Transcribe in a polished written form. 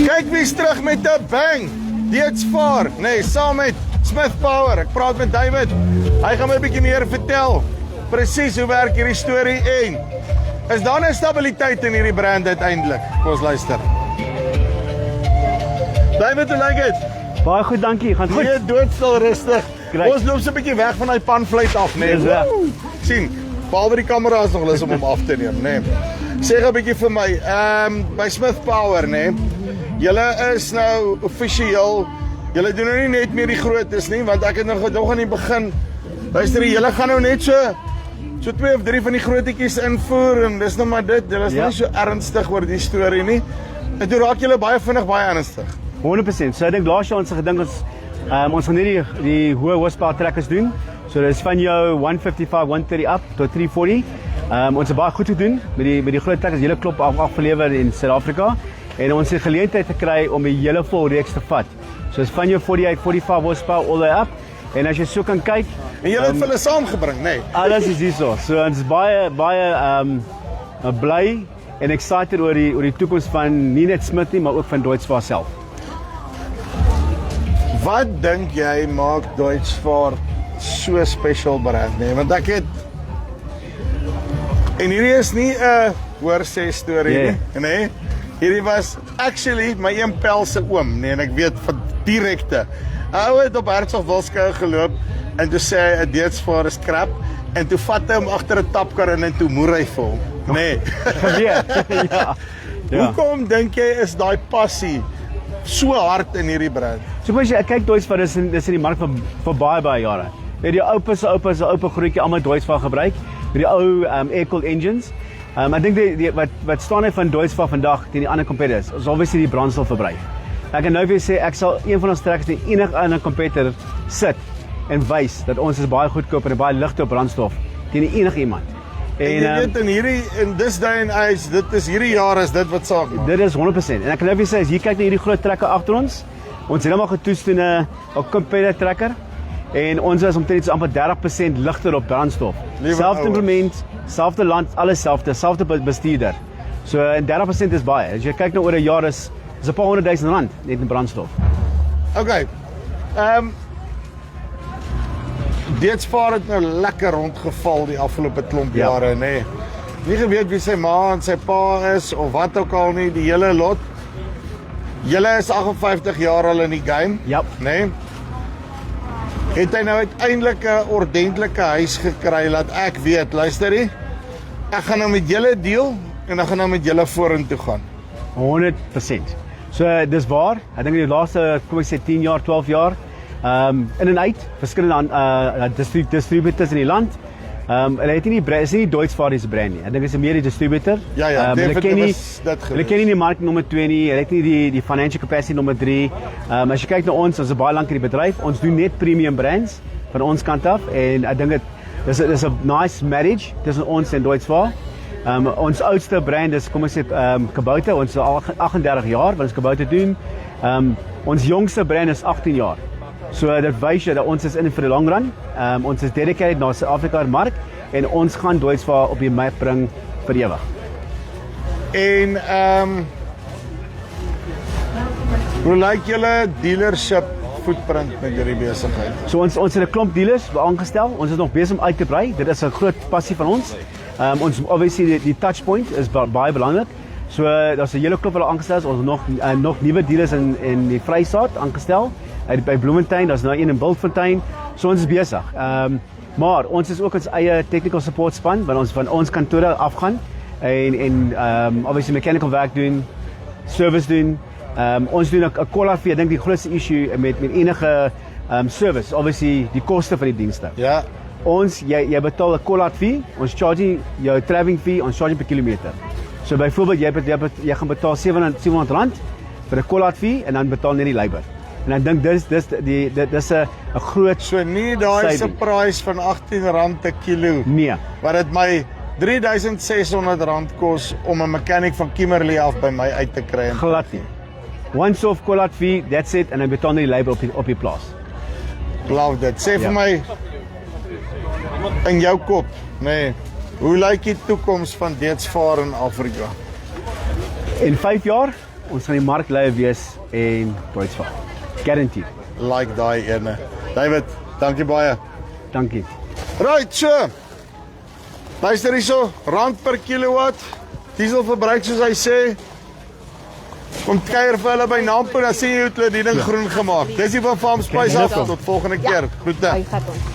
Kyk wie's terug met 'n bang. Deetsvaar, nee, saam met Smith Power. Ek praat met David. Hy gaan my 'n bietjie meer vertel. Presies hoe werk hierdie storie en is daar 'n stabiliteit in hierdie brand uiteindelik? Kom ons luister. David, hoe lyk dit? Baie goed, dankie. Gaan goed. Nee, doodstil rustig. Great. Ons loop so 'n bietjie weg van daai panvleis af, nee. Dis reg. Sien, behalwe die kamera's nog lus om hom af te neem, nee. Sê gou 'n bietjie vir my, by Smith Power, nee. Julle is nou offisieel, julle doen nou nie net meer die grootes nie, want ek het nog aan die begin, luister, julle gaan nou net so 2 of 3 van die grootetjies invoer en dis nou maar dit, julle is nie so ernstig oor die storie nie. En toe raak julle baie vinnig baie ernstig. 100%. So ek dink laas jaar ons het gedink ons gaan net die hoë horsepower trekkers doen. So dis van jou 155, 130 up tot 340. Ons het baie goed gedoen met die groot trekkers, hele klop afgelewer in Suid-Afrika. En ons het geleentheid gekry om die hele vol reeks te vat. So dis van jou 48, 45 horsepower all the way up. En as jy so kan kyk, en julle het hulle saamgebring, nee. Alles is hierso. So ons is baie bly en excited oor die toekoms van nie net Smith nie, maar ook van Deutz-Fahr self. Wat dink jy maak Deutz-Fahr so special brand, nee? Want ek het en hierdie is nie 'n hoorsê storie nie, nee. Hierdie was actually my een pel se oom, nee, en ek weet van direkte. Hy het op Hertzog-Wilskou geloop en toe sê hy 'n Deutz-Fahr is crap en toe vat hy hom agter 'n tapkar in en toe moer hy vir hom, nee. Ja. Hoekom dink jy is daai passie so hard in hierdie brand? So as jy kyk Deutz-Fahr dis in die mark vir baie jare. Weet die oupa se oupa grootjie almal Deutz-Fahr gebruik met die ou air-cooled engines. Ek dink wat staan hy van Deutz-Fahr vandag teen die ander competitors is obviously die brandstofverbruik. Ek kan nou weer sê ek sal een van ons trekkers teen enige ander competitor sit en wys dat ons is baie goedkoop en baie ligter op brandstof teen enige iemand. En jy weet in this day and age, dit is hierdie jaar is dit wat saak maak. Dit is 100%. En ek kan nou weer sê as jy kyk na hierdie groot trekker agter ons het helemaal getoets teen 'n competitor trekker en ons is omtrent so amper 30% ligter op brandstof. Selfde implement, selfde land, alles selfde bestuurder. So en 30% is baie. As jy kyk nou oor 'n jaar is 'n paar R100,000 net in brandstof. Okay. Deutz-Fahr het nou lekker rondgeval die afgelope klomp jare, nee. Nie geweet wie sy ma en sy pa is of wat ook al nie, die hele lot. Julle is 58 jaar al in die game, nee. Het hy nou uiteindelik 'n ordentlike huis gekry, laat ek weet, luister jy? Ek gaan nou met julle deel en ek gaan nou met julle vorentoe gaan. 100%. So dis waar. Ek dink die laaste, kom ek sê 10 jaar, 12 jaar, in en uit verskillende distributors in die land. Hulle het nie is nie Deutz-Fahr se brand nie. Ek dink dit is meer die distributor. Hulle ken nie die mark nommer 2 nie. Hulle het nie die financial capacity nommer 3. As jy kyk na ons is baie lank in die bedryf. Ons doen net premium brands van ons kant af en ek dink dis 'n nice marriage tussen ons en Deutz-Fahr. Ons oudste brand is kom ons sê Kubota. Ons is al 38 jaar wat ons Kubota doen. Ons jongste brand is 18 jaar. So dit wys jy dat ons is in vir die long run. Ons is dedicated na Suid-Afrika mark en ons gaan Deutz-Fahr op die map bring vir ewig. En hoe lyk julle dealership footprint met hierdie besigheid? So ons het 'n klomp dealers aangestel. Ons is nog besig om uit te brei. Dit is 'n groot passie van ons. Ons obviously die touch point is baie belangrik. So daar's 'n hele klomp wat aangestel is. Ons het nog nuwe dealers in die Vrystaat aangestel. By Bloemfontein, daar's nou een in Bultfontein. So ons is besig. Maar ons is ook ons eie technical support span wat ons van ons kantore afgaan en obviously mechanical werk doen, service doen. Ons doen 'n call-out fee. Ek dink die grootste issue met enige service, obviously die koste van die dienste. Ja. Jy betaal 'n call-out fee, ons charge jou traveling fee, ons charge per kilometer. So byvoorbeeld jy gaan betaal R700 vir 'n call-out fee en dan betaal net die labor. En ek dink dis 'n groot so nie daai surprise van R18 per kilo. Nee. Wat dit my R3,600 kos om 'n mechanic van Kimberley af by my uit te kry. Glad nie. Once off call-out fee, that's it en dan betaal net die labor op die plaas. Love dit. Sê vir my in jou kop, nee. Hoe lyk die toekoms van Deutz-Fahr in Afrika? In 5 jaar ons gaan die markleier wees en Deutsvaart. Guaranteed. Like daai ene. David, dankie baie. Dankie. Right, so. Luister hierso, rand per kilowatt. Dieselverbruik soos hy sê. Kom kuier vir hulle by Nampo, dan sien jy hoe hulle die ding groen gemaak. Dis die van Farm Spice af. Tot volgende keer. Groete. Hy gaan ons.